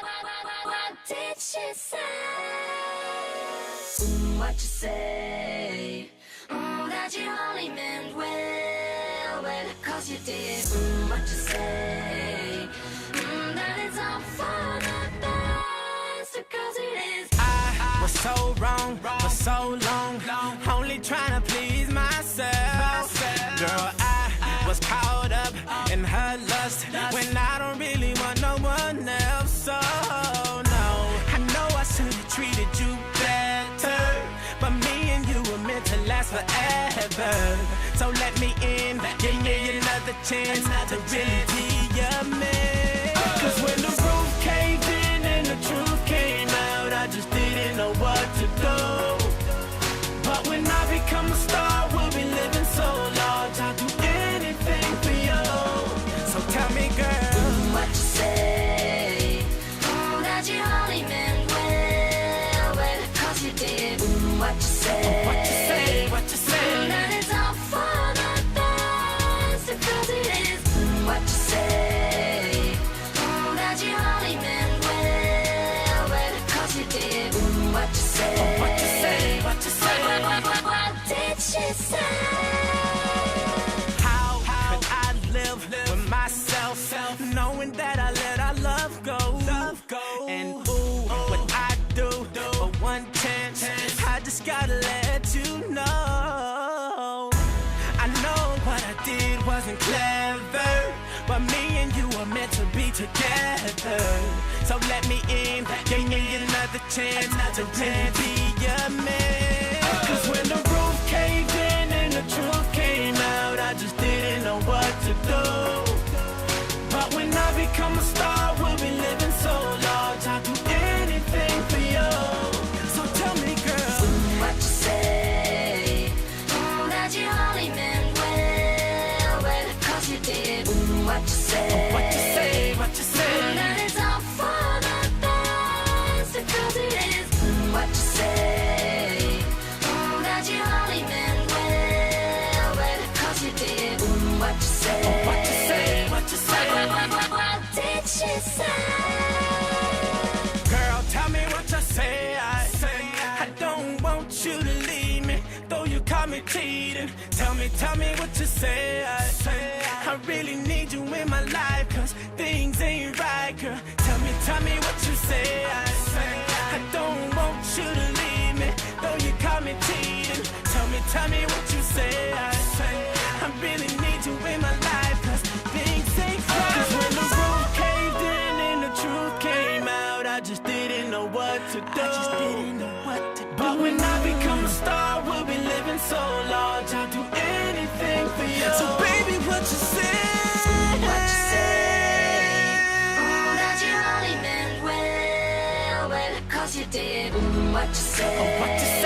What did she say? What you say? That you only meant well, 'cause you did. What you say? That it's all for the best, 'cause it is. I was so wrong for so long, only trying to please myself. Girl, I was caught up in her lust when I don't really want no one else. So no, I know I should have treated you better, but me and you were meant to last forever. So let me in, give me another chance to really be your man. 'Cause when the roof caved in and the truth came out, I just didn't know what to do. But when I become a star, we'll be living so large, I'll do anything for you. So tell me, girl, what you say? That you only meant well, 'cause you did. What you say? What you say? What you say? That it's all for the best, 'cause it is. What you say? That you only meant well, 'cause you did. What you say? What you say? What you say? What did she say? How could I live with myself, knowing that I let our love go? And ooh, what I do for one chance, I just gotta let you know. I know what I did wasn't clever, but me and you were meant to be together. So let me in, give me another chance to really be your man. 'Cause when the roof caved in and the truth came out, I just didn't know what to do. But when I become a star, we'll be living so large, I'll do anything for you. So tell me, girl, what you say? That you only meant well, 'cause you did. What you say? what you say? What you say? That it's all for the best, 'cause it is. What you say? That you only meant well, 'cause you did. What you say? What you say? What you say? What did she say? Girl, tell me what you say. I don't want you to leave me, though you caught me cheating. Tell me what you say. I really need you in my life, 'cause things ain't right, girl. Tell me what you say. I don't want you to leave me, though you caught me cheating. Tell me what you say. I really need you in my life, 'cause things ain't right. 'Cause when the roof caved in and the truth came out, I just didn't know what to do. But when I become a star, we'll be living so large, I'll do anything for you. So baby, what you say? What you say? That you only meant well, 'cause you did. What you say? What you say?